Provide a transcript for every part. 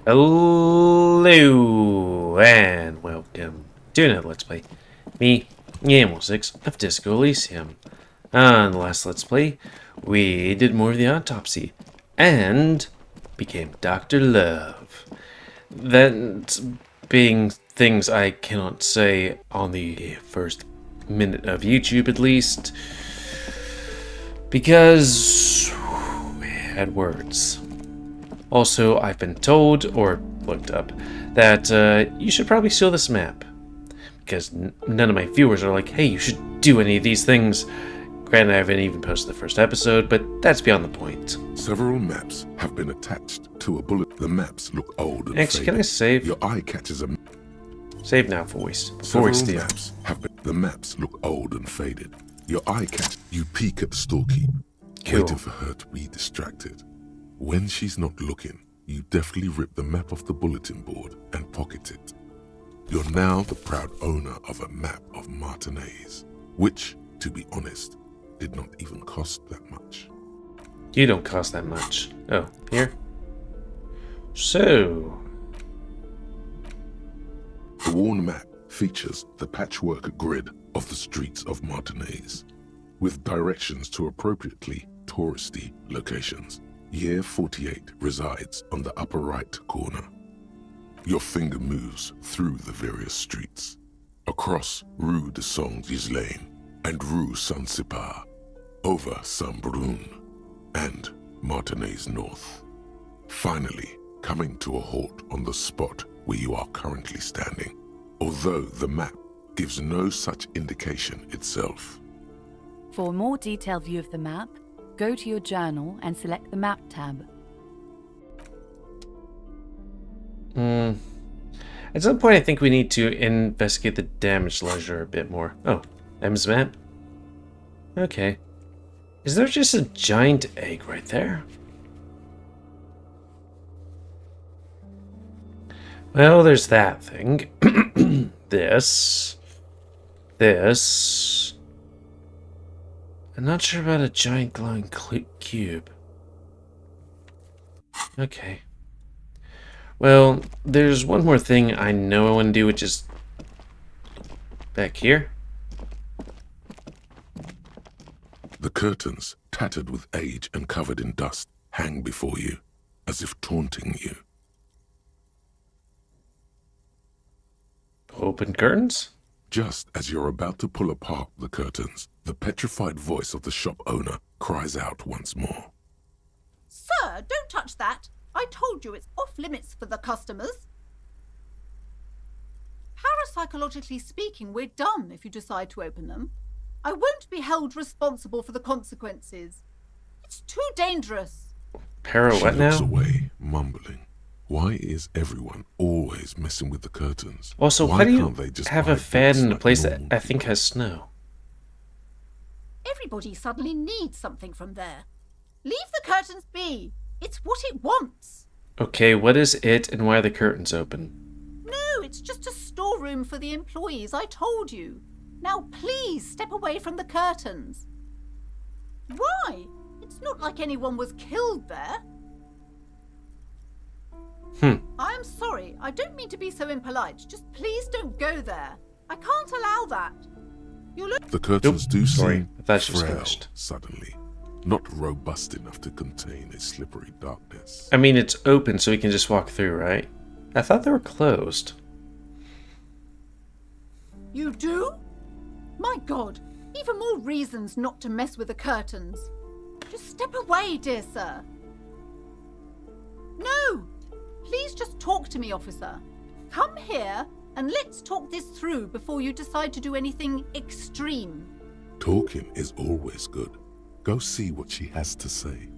Hello and welcome to another Let's Play. Me, GamerWolfSix of Disco Elysium. On the last Let's Play, we did more of the autopsy and became Dr. Love. That being things I cannot say on the first minute of YouTube at least, because we had words. Also, I've been told, or looked up, that you should probably steal this map. Because none of my viewers are like, hey, you should do any of these things. Granted, I haven't even posted the first episode, but that's beyond the point. Several maps have been attached to a bullet. The maps look old and Actually, faded. can I save? Your eye catches a... Save now before we Several steal. maps have been... The maps look old and faded. Your eye catch... You peek at the storekeep, Cool. waiting for her to be distracted. When she's not looking, you deftly rip the map off the bulletin board and pocket it. You're now the proud owner of a map of Martinez, which, to be honest, did not even cost that much. You don't cost that much. Oh, here? So... The worn map features the patchwork grid of the streets of Martinez, with directions to appropriately touristy locations. Year 48 resides on the upper right corner. Your finger moves through the various streets, across Rue de Saint-Ghislain and Rue Saint-Cypar, over Saint-Brun and Martinez North, finally coming to a halt on the spot where you are currently standing, although the map gives no such indication itself. For a more detailed view of the map, go to your journal and select the Map tab. At some point, I think we need to investigate the damage ledger a bit more. Oh, M's map? Okay. Is there just a giant egg right there? Well, there's that thing. This. I'm not sure about a giant glowing cube. Okay. Well, there's one more thing I know I want to do, which is back here. The curtains, tattered with age and covered in dust, hang before you, as if taunting you. Open curtains? Just as you're about to pull apart the curtains, the petrified voice of the shop owner cries out once more. Sir, don't touch that. I told you it's off limits for the customers. Parapsychologically speaking, we're done if you decide to open them. I won't be held responsible for the consequences. It's too dangerous. Para She what looks now? away, mumbling. Why is everyone always messing with the curtains? Also, Why why do you can't they just have buy a fan books in a like place that normal I think people? has snow? Everybody suddenly needs something from there. Leave the curtains be. It's what it wants. Okay, what is it and why are the curtains open? No, it's just a storeroom for the employees, I told you. Now please step away from the curtains. Why? It's not like anyone was killed there. I am sorry, I don't mean to be so impolite. Just please don't go there. I can't allow that. You look... The curtains do sorry, seem I thought she was frail finished. suddenly, not robust enough to contain a slippery darkness. I mean, it's open so we can just walk through, right? I thought they were closed. You do? My God, even more reasons not to mess with the curtains. Just step away, dear sir. No! Please just talk to me, officer. Come here and let's talk this through before you decide to do anything extreme. Talking is always good. Go see what she has to say.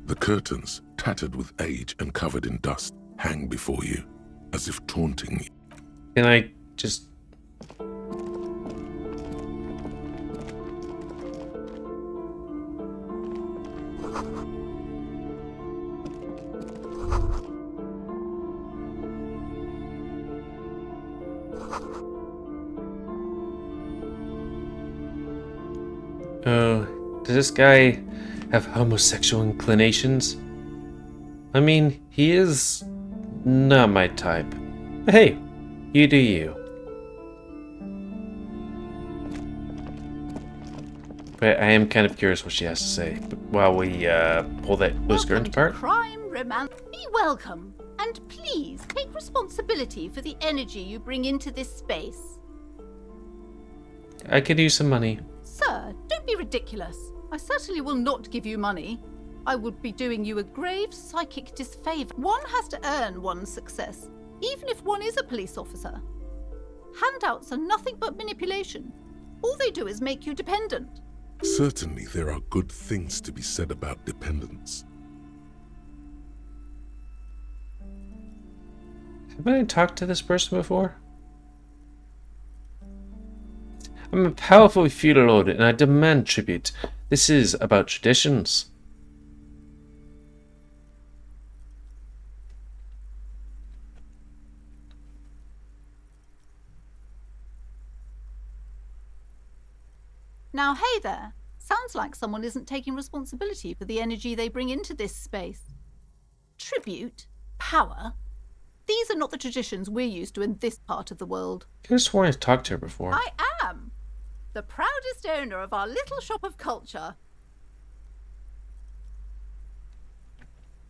The curtains, tattered with age and covered in dust, hang before you, as if taunting you. Can I just... Oh, does this guy have homosexual inclinations? I mean, he is Not my type. But hey, you do you. But I am kind of curious what she has to say while we pull those curtains apart. Crime, romance. Be welcome, and please take responsibility for the energy you bring into this space. I could use some money. Sir, don't be ridiculous. I certainly will not give you money. I would be doing you a grave psychic disfavor. One has to earn one's success, even if one is a police officer. Handouts are nothing but manipulation. All they do is make you dependent. Certainly there are good things to be said about dependence. Have I talked to this person before? I'm a powerful feudal lord and I demand tribute. This is about traditions. Now, hey there. Sounds like someone isn't taking responsibility for the energy they bring into this space. Tribute? Power? These are not the traditions we're used to in this part of the world. I could have sworn I've talked to her before. I am the proudest owner of our little shop of culture.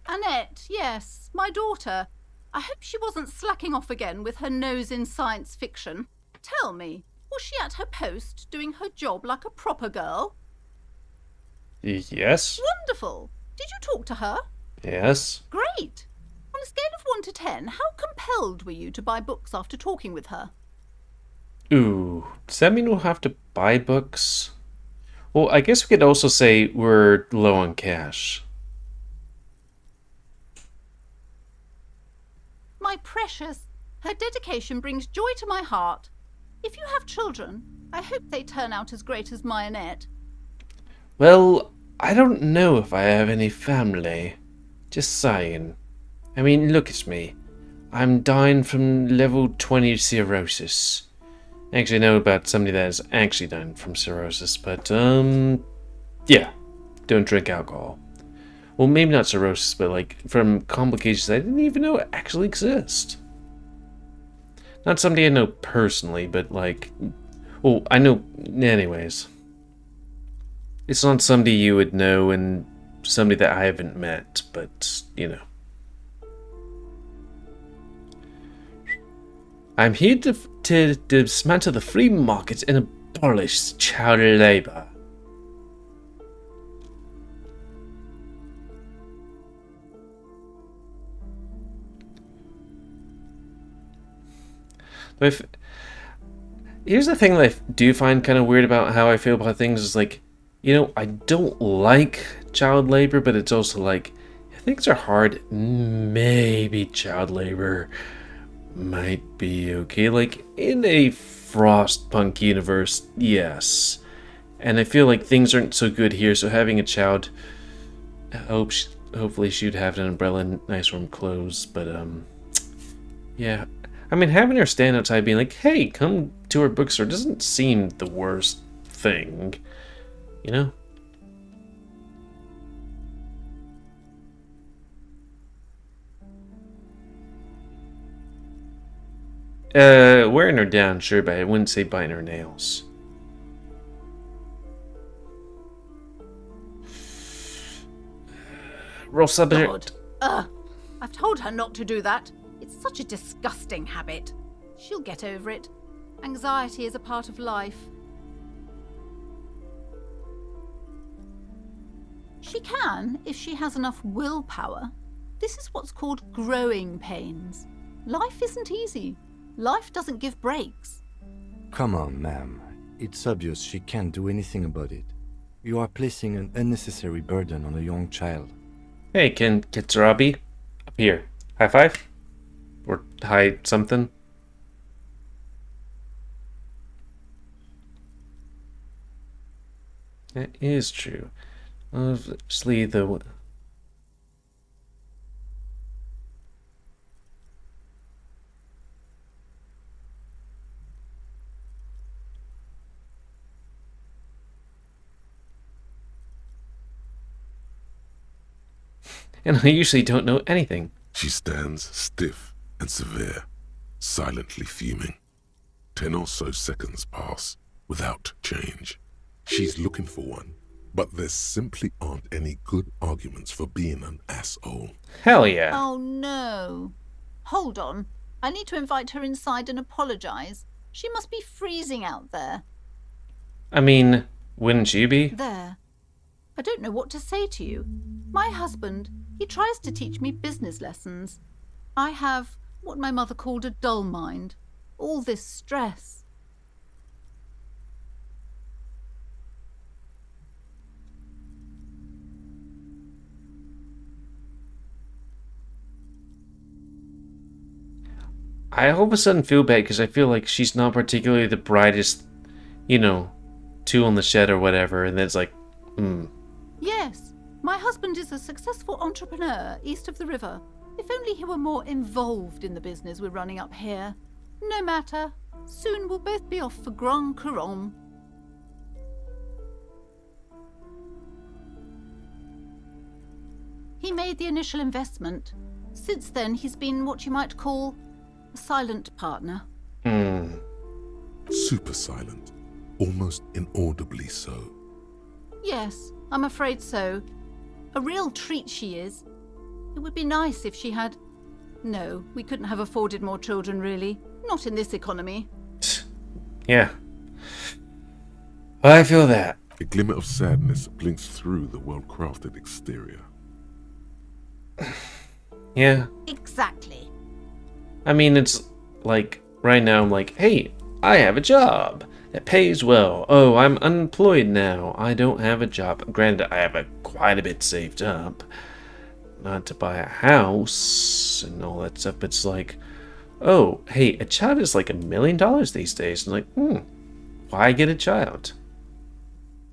Annette, yes, my daughter. I hope she wasn't slacking off again with her nose in science fiction. Tell me, was she at her post doing her job like a proper girl? Yes. Wonderful. Did you talk to her? Yes. Great. On a scale of 1 to 10, how compelled were you to buy books after talking with her? Ooh, does that mean we'll have to buy books? Well, I guess we could also say we're low on cash. My precious, her dedication brings joy to my heart. If you have children, I hope they turn out as great as my Annette. Well, I don't know if I have any family. Just saying. I mean, look at me. I'm dying from level 20 cirrhosis. I actually know about somebody that is actually dying from cirrhosis, but, yeah. Don't drink alcohol. Well, maybe not cirrhosis, but, like, from complications I didn't even know actually exist. Not somebody I know personally, but, like... Well, I know... Anyways. It's not somebody you would know and somebody that I haven't met, but, you know. I'm here to dismantle the free market and abolish child labor. Here's the thing that I do find kind of weird about how I feel about things is like, you know, I don't like child labor, but it's also like, if things are hard, maybe child labor might be okay. Like, in a Frostpunk universe, yes. And I feel like things aren't so good here, so having a child, hopefully she'd have an umbrella and nice warm clothes, but, yeah. I mean, having her stand outside being like, hey, come to our bookstore doesn't seem the worst thing. You know? Wearing her down, sure, but I wouldn't say biting her nails. Roll subject. I've told her not to do that. It's such a disgusting habit. She'll get over it. Anxiety is a part of life. She can, if she has enough willpower. This is what's called growing pains. Life isn't easy. Life doesn't give breaks. Come on, ma'am. It's obvious she can't do anything about it. You are placing an unnecessary burden on a young child. Hey, Kitsurabi. Up here. High five? Or high something? That is true. Obviously, the... And I usually don't know anything. She stands stiff and severe, silently fuming. 10 or so seconds pass without change. She's looking for one, but there simply aren't any good arguments for being an asshole. Hell yeah. Oh no. Hold on. I need to invite her inside and apologize. She must be freezing out there. I mean, wouldn't you be? There. I don't know what to say to you. My husband, he tries to teach me business lessons. I have what my mother called a dull mind. All this stress. I all of a sudden feel bad because I feel like she's not particularly the brightest, tool in the shed or whatever, and then it's like, Yes, my husband is a successful entrepreneur east of the river. If only he were more involved in the business we're running up here. No matter. Soon we'll both be off for Grand Couronne. He made the initial investment. Since then, he's been what you might call a silent partner. Super silent, almost inaudibly so. Yes, I'm afraid so. A real treat she is. It would be nice if she had... No, we couldn't have afforded more children, really. Not in this economy. yeah. I feel that. A glimmer of sadness blinks through the well-crafted exterior. Yeah. Exactly. I mean, it's like, right now I'm like, hey, I have a job that pays well. Oh, I'm unemployed now. I don't have a job. Granted, I have quite a bit saved up. Not to buy a house and all that stuff. It's like, oh, hey, a child is like $1 million these days. I'm like, why get a child?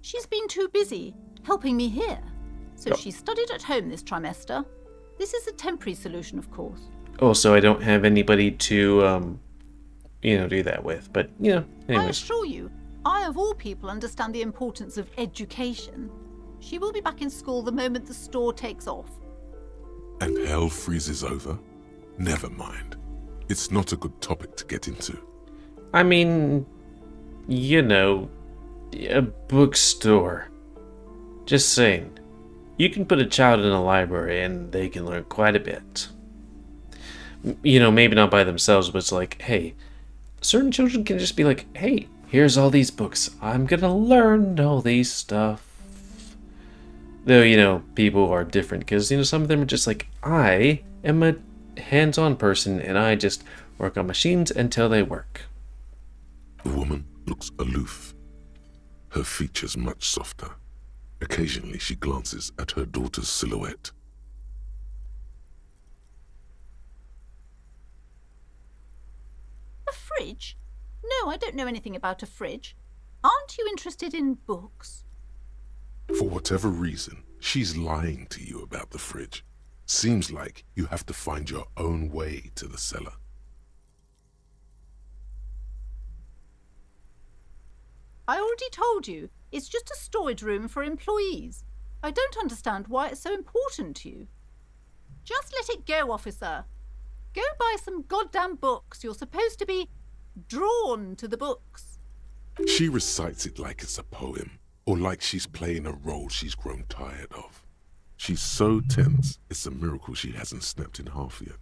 She's been too busy helping me here. So she studied at home this trimester. This is a temporary solution, of course. Oh, so I don't have anybody to, do that with. But, I anyways. assure you, I of all people understand the importance of education. She will be back in school the moment the store takes off. And hell freezes over? Never mind. It's not a good topic to get into. I mean, a bookstore. Just saying. You can put a child in a library and they can learn quite a bit. Maybe not by themselves, but it's like, hey, certain children can just be like, hey, here's all these books. I'm gonna learn all these stuff. Though, people are different because, some of them are just like, I am a hands-on person and I just work on machines until they work. The woman looks aloof, her features much softer. Occasionally she glances at her daughter's silhouette. A fridge? No, I don't know anything about a fridge. Aren't you interested in books? For whatever reason, she's lying to you about the fridge. Seems like you have to find your own way to the cellar. I already told you, it's just a storage room for employees. I don't understand why it's so important to you. Just let it go, officer. Go buy some goddamn books. You're supposed to be drawn to the books. She recites it like it's a poem, or like she's playing a role she's grown tired of. She's so tense, it's a miracle she hasn't snapped in half yet.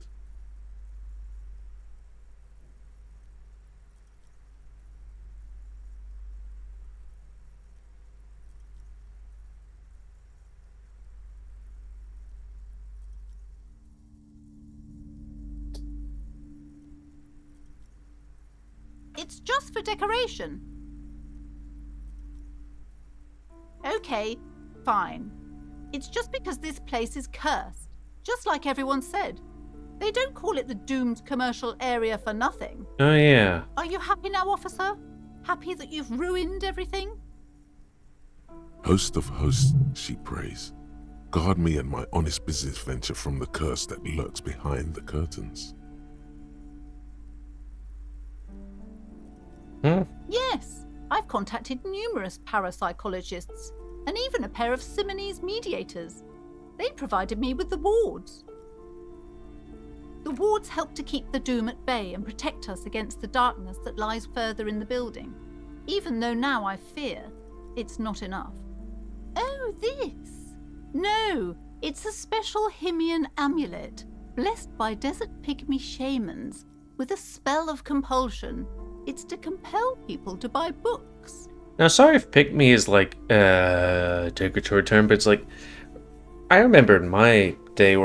It's just for decoration. Okay, fine. It's just because this place is cursed, just like everyone said. They don't call it the doomed commercial area for nothing. Oh, yeah. Are you happy now, officer? Happy that you've ruined everything? Host of hosts, she prays. Guard me and my honest business venture from the curse that lurks behind the curtains. Yes, I've contacted numerous parapsychologists and even a pair of Simonese mediators. They provided me with the wards. The wards help to keep the doom at bay and protect us against the darkness that lies further in the building. Even though now I fear, it's not enough. Oh, this? No, it's a special Himian amulet, blessed by desert pygmy shamans, with a spell of compulsion. It's to compel people to buy books. Now, sorry if pick me is like derogatory term, but it's like I remember in my day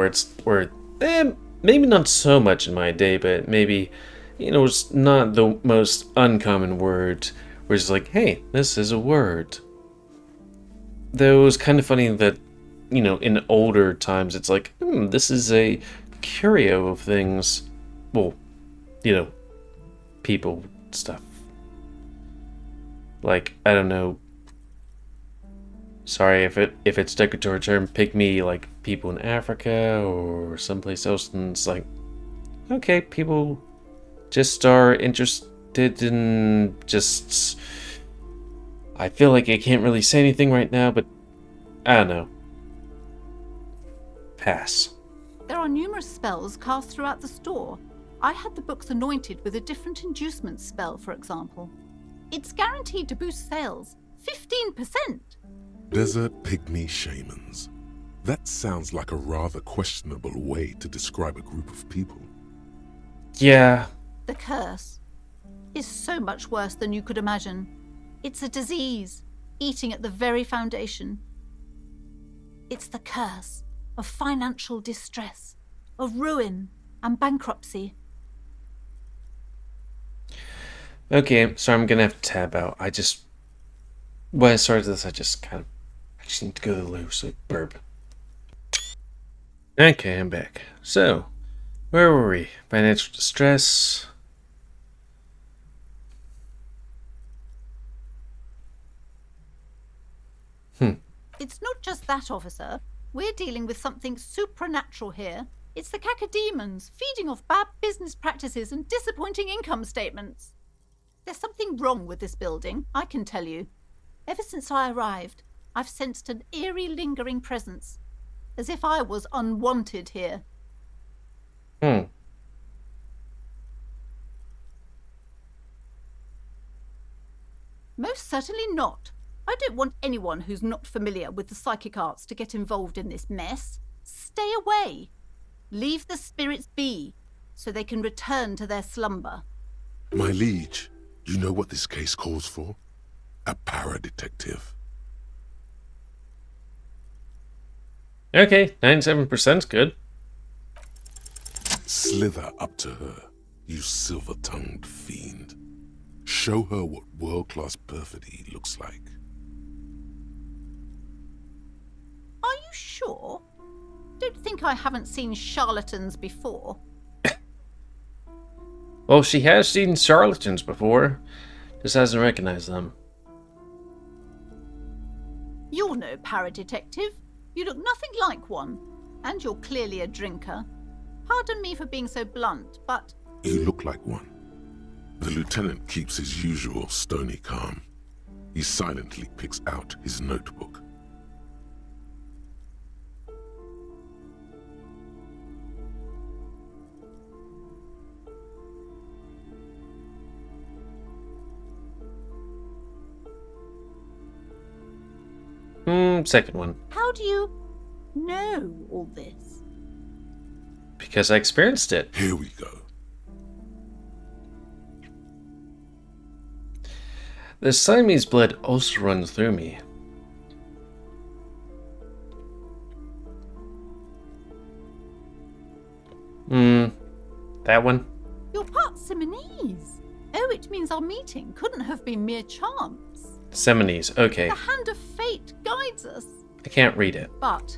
maybe not so much in my day, but maybe it's not the most uncommon word. Where it's like, hey, this is a word. Though it was kind of funny that in older times it's like, this is a curio of things. Well, people stuff. Like, I don't know. Sorry if it's derogatory term, pygmy, like people in Africa or someplace else, and it's like, okay, people just are interested in just. I feel like I can't really say anything right now, but I don't know. Pass. There are numerous spells cast throughout the store. I had the books anointed with a different inducement spell, for example. It's guaranteed to boost sales 15%. Desert pygmy shamans. That sounds like a rather questionable way to describe a group of people. Yeah. The curse is so much worse than you could imagine. It's a disease, eating at the very foundation. It's the curse of financial distress, of ruin and bankruptcy. Okay, so I'm gonna have to tab out. When I started this, I just need to go to the loo, so burp. Okay, I'm back. So, where were we? Financial distress. It's not just that, officer. We're dealing with something supernatural here. It's the cacodemons, feeding off bad business practices and disappointing income statements. There's something wrong with this building, I can tell you. Ever since I arrived, I've sensed an eerie, lingering presence, as if I was unwanted here. Most certainly not. I don't want anyone who's not familiar with the psychic arts to get involved in this mess. Stay away. Leave the spirits be, so they can return to their slumber. My liege, you know what this case calls for? A para-detective. Okay, 97%'s good. Slither up to her, you silver-tongued fiend. Show her what world-class perfidy looks like. Are you sure? Don't think I haven't seen charlatans before. Well, she has seen charlatans before, just hasn't recognized them. You're no para-detective. You look nothing like one. And you're clearly a drinker. Pardon me for being so blunt, but... You look like one. The lieutenant keeps his usual stony calm. He silently picks out his notebook. Second one. How do you know all this? Because I experienced it. Here we go. The Siamese blood also runs through me. That one? You're part Simonese. Oh, it means our meeting couldn't have been mere chance. Seminese, okay. The hand of fate guides us. I can't read it. But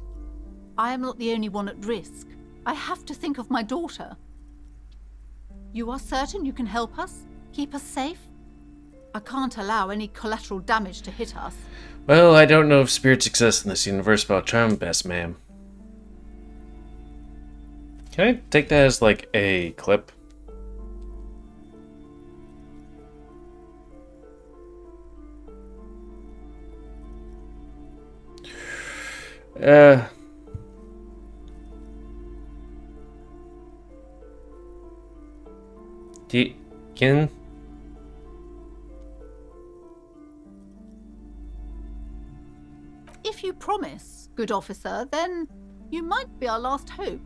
I am not the only one at risk. I have to think of my daughter. You are certain you can help us? Keep us safe? I can't allow any collateral damage to hit us. Well, I don't know if spirits exist in this universe, but I'll try my best, ma'am. Can I take that as, like, a clip? Can... If you promise, good officer, then you might be our last hope.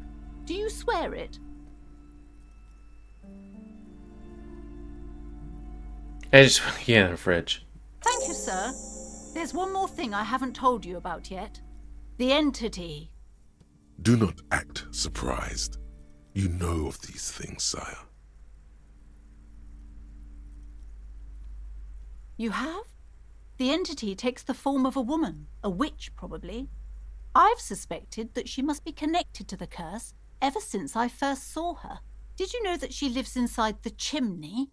Do you swear it? I just want to get in the fridge. Thank you, sir. There's one more thing I haven't told you about yet. The entity. Do not act surprised. You know of these things, sire. You have? The entity takes the form of a woman, a witch probably. I've suspected that she must be connected to the curse ever since I first saw her. Did you know that she lives inside the chimney?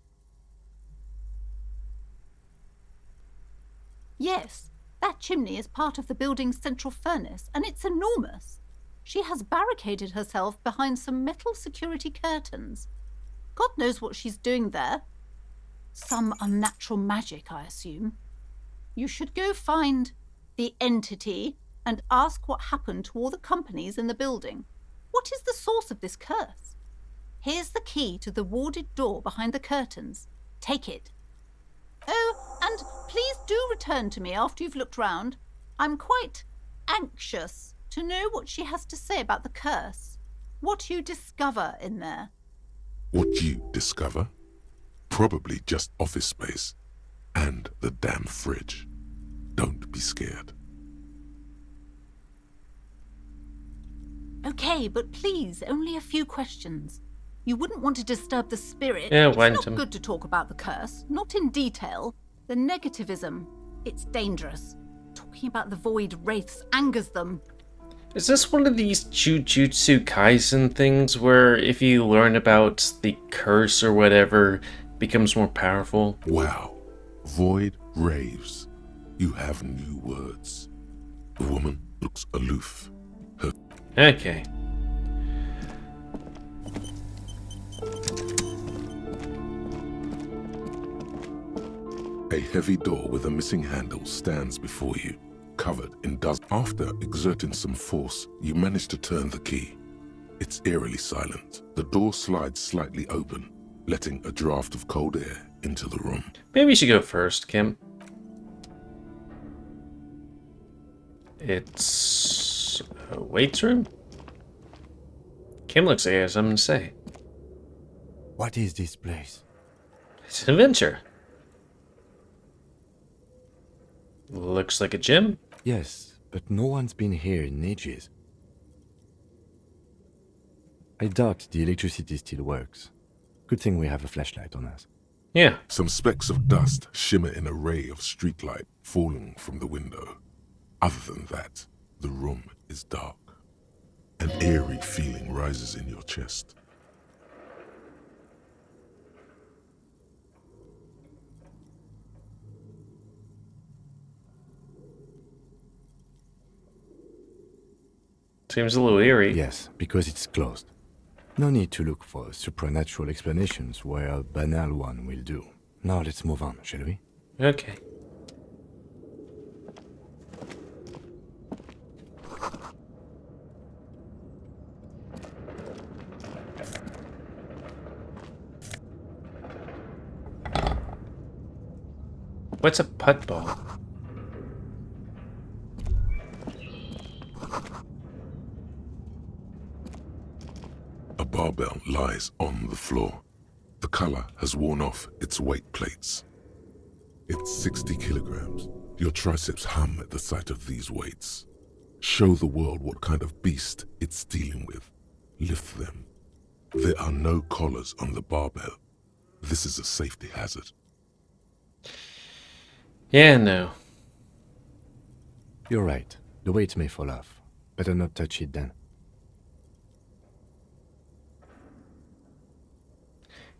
Yes, that chimney is part of the building's central furnace, and it's enormous. She has barricaded herself behind some metal security curtains. God knows what she's doing there. Some unnatural magic, I assume. You should go find the entity and ask what happened to all the companies in the building. What is the source of this curse? Here's the key to the warded door behind the curtains. Take it. Oh, and please do return to me after you've looked round. I'm quite anxious to know what she has to say about the curse. What you discover in there. What you discover? Probably just office space. And the damn fridge. Don't be scared. Okay, but please, only a few questions. You wouldn't want to disturb the spirit. Yeah, it's why not don't- good to talk about the curse, not in detail. The negativism, it's dangerous. Talking about the void wraiths angers them. Is this one of these Jujutsu Kaisen things where if you learn about the curse or whatever, it becomes more powerful? Wow. Void raves. You have new words. The woman looks aloof. Her Okay. A heavy door with a missing handle stands before you, covered in dust. After exerting some force, you manage to turn the key. It's eerily silent. The door slides slightly open, letting a draft of cold air into the room. Maybe you should go first, Kim. It's a weights room? Kim looks like he has something to say. What is this place? It's an adventure. Looks like a gym. Yes, but no one's been here in ages. I doubt the electricity still works. Good thing we have a flashlight on us. Yeah. Some specks of dust shimmer in a ray of streetlight falling from the window. Other than that, the room is dark. An eerie feeling rises in your chest. Seems a little eerie. Yes, because it's closed. No need to look for supernatural explanations where a banal one will do. Now let's move on, shall we? Okay. What's a putt ball? A barbell lies on the floor. The color has worn off its weight plates. It's 60 kilograms. Your triceps hum at the sight of these weights. Show the world what kind of beast it's dealing with. Lift them. There are no collars on the barbell. This is a safety hazard. Yeah, no. You're right. The weight may fall off. Better not touch it then.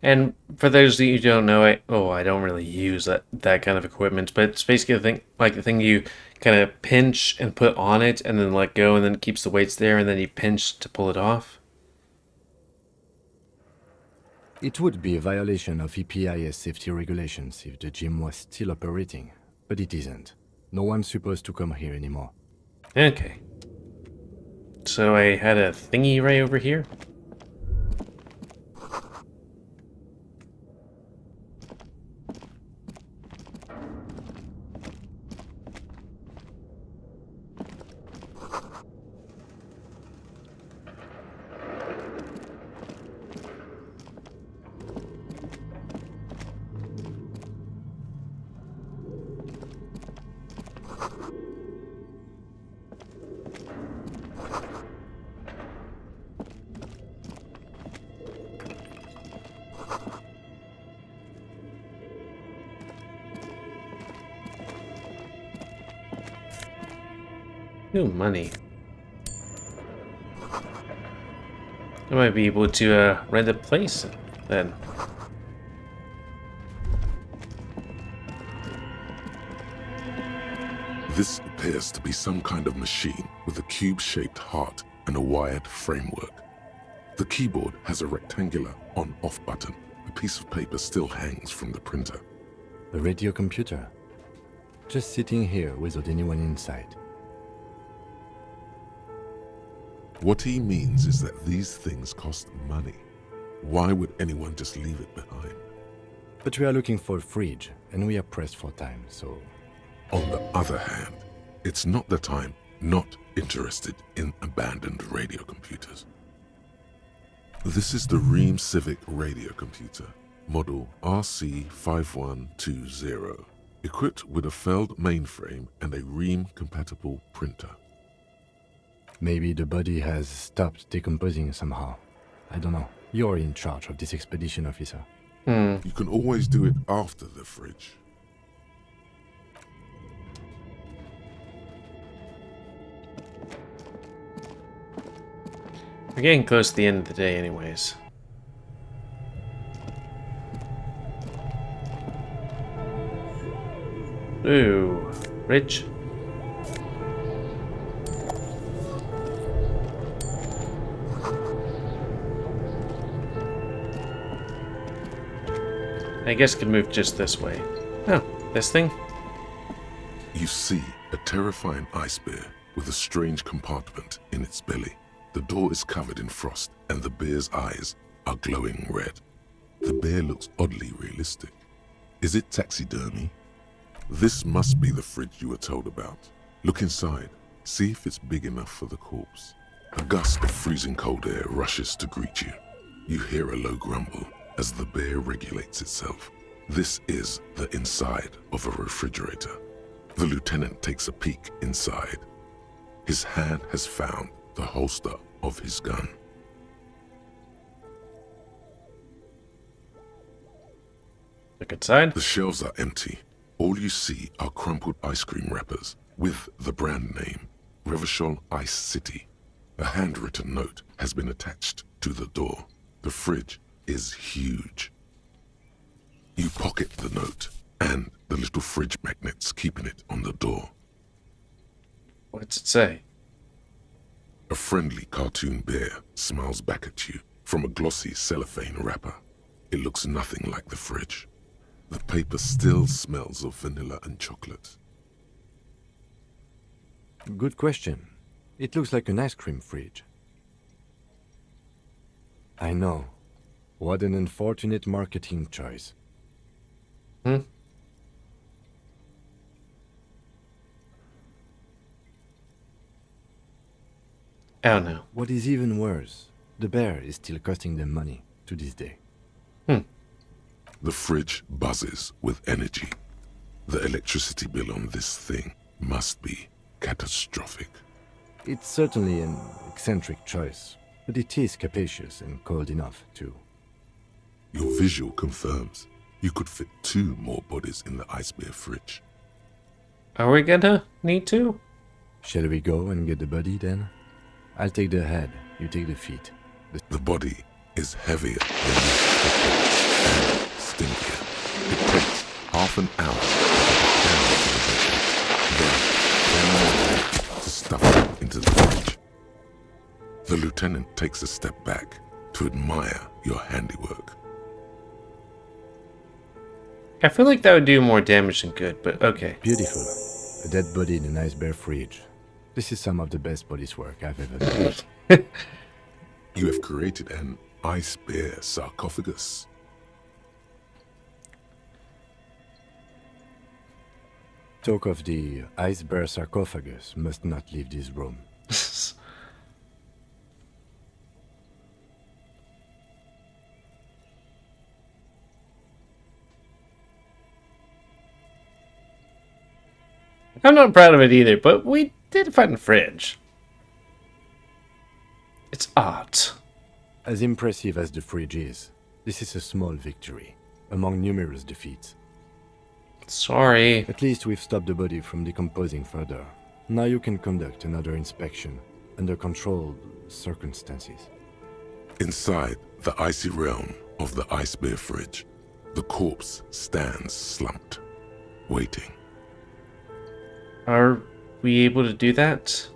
And for those of you who don't know, I don't really use that kind of equipment, but it's basically the thing you kind of pinch and put on it and then let go and then it keeps the weights there and then you pinch to pull it off. It would be a violation of EPIS safety regulations if the gym was still operating, but it isn't. No one's supposed to come here anymore. Okay. So I had a thingy right over here. Ooh, money. I might be able to rent a place then. This appears to be some kind of machine with a cube-shaped heart and a wired framework. The keyboard has a rectangular on-off button. A piece of paper still hangs from the printer. A radio computer. Just sitting here without anyone inside. What he means is that these things cost money. Why would anyone just leave it behind? But we are looking for a fridge, and we are pressed for time, so... On the other hand, it's not that I'm not interested in abandoned radio computers. This is the Ream Civic radio computer, model RC5120, equipped with a Feld mainframe and a Ream-compatible printer. Maybe the body has stopped decomposing somehow. I don't know. You're in charge of this expedition, officer. You can always do it after the fridge. We're getting close to the end of the day anyways. Ooh, rich. I guess could move just this way. Oh, this thing? You see a terrifying ice bear with a strange compartment in its belly. The door is covered in frost and the bear's eyes are glowing red. The bear looks oddly realistic. Is it taxidermy? This must be the fridge you were told about. Look inside. See if it's big enough for the corpse. A gust of freezing cold air rushes to greet you. You hear a low grumble as the bear regulates itself. This is the inside of a refrigerator. The lieutenant takes a peek inside. His hand has found the holster of his gun. Look inside. The shelves are empty. All you see are crumpled ice cream wrappers with the brand name, Revachol Ice City. A handwritten note has been attached to the door. The fridge is huge. You pocket the note and the little fridge magnets keeping it on the door. What's it say? A friendly cartoon bear smiles back at you from a glossy cellophane wrapper. It looks nothing like the fridge. The paper still smells of vanilla and chocolate. Good question. It looks like an ice cream fridge. I know. What an unfortunate marketing choice. Oh no. What is even worse, the bear is still costing them money to this day. The fridge buzzes with energy. The electricity bill on this thing must be catastrophic. It's certainly an eccentric choice, but it is capacious and cold enough, too. Your visual confirms you could fit 2 more bodies in the ice bear fridge. Are we gonna need to? Shall we go and get the body, then? I'll take the head, you take the feet. The body is heavier than you expected and stinkier. It takes half an hour to get it down to the bedroom, then 10 more to stuff it into the fridge. The lieutenant takes a step back to admire your handiwork. I feel like that would do more damage than good, but okay. Beautiful. A dead body in a nice bear fridge. This is some of the best police work I've ever done. You have created an ice bear sarcophagus. Talk of the ice bear sarcophagus must not leave this room. I'm not proud of it either, but we did find a fridge. It's art. As impressive as the fridge is, this is a small victory among numerous defeats. Sorry. At least we've stopped the body from decomposing further. Now you can conduct another inspection under controlled circumstances. Inside the icy realm of the ice bear fridge, the corpse stands slumped, waiting. Are we able to do that?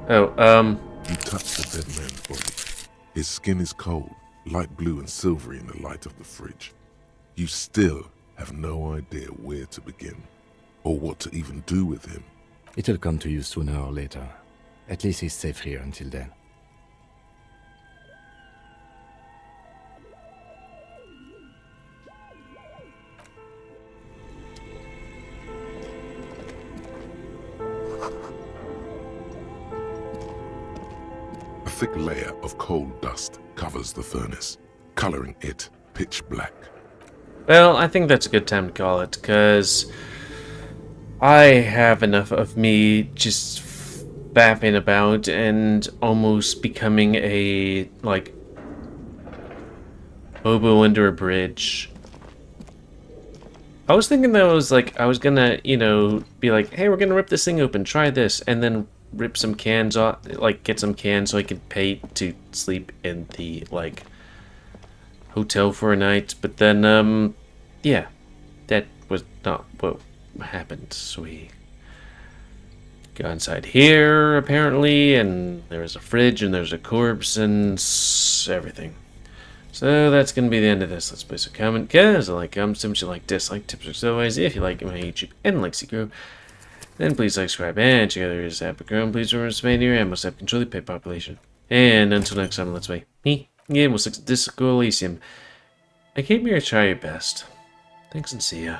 Oh, You touch the dead man's body. His skin is cold, light blue and silvery in the light of the fridge. You still have no idea where to begin, or what to even do with him. It'll come to you sooner or later. At least he's safe here until then. A thick layer of coal dust covers the furnace, coloring it pitch black. well, I think that's a good time to call it, because I have enough of me just fapping about and almost becoming a, like, hobo under a bridge. I was thinking that I was gonna, you know, be like, hey, we're gonna rip this thing open, try this, and then rip some cans off, like, get some cans so I could pay to sleep in the, like, hotel for a night. But then, yeah, that was not what happened. So we go inside here, apparently, and there's a fridge, and there's a corpse, and everything. So that's going to be the end of this. Let's play. So comment, guys. I like comments, so much you like, dislike, tips, or otherwise. If you like my YouTube and like Secret, then please like, subscribe, and check out the rest of the please remember to expand your and must have control the pet population. And until next time, let's play. Me, GamerWolfSix, this is Elysium. I came here to try your best. Thanks and see ya.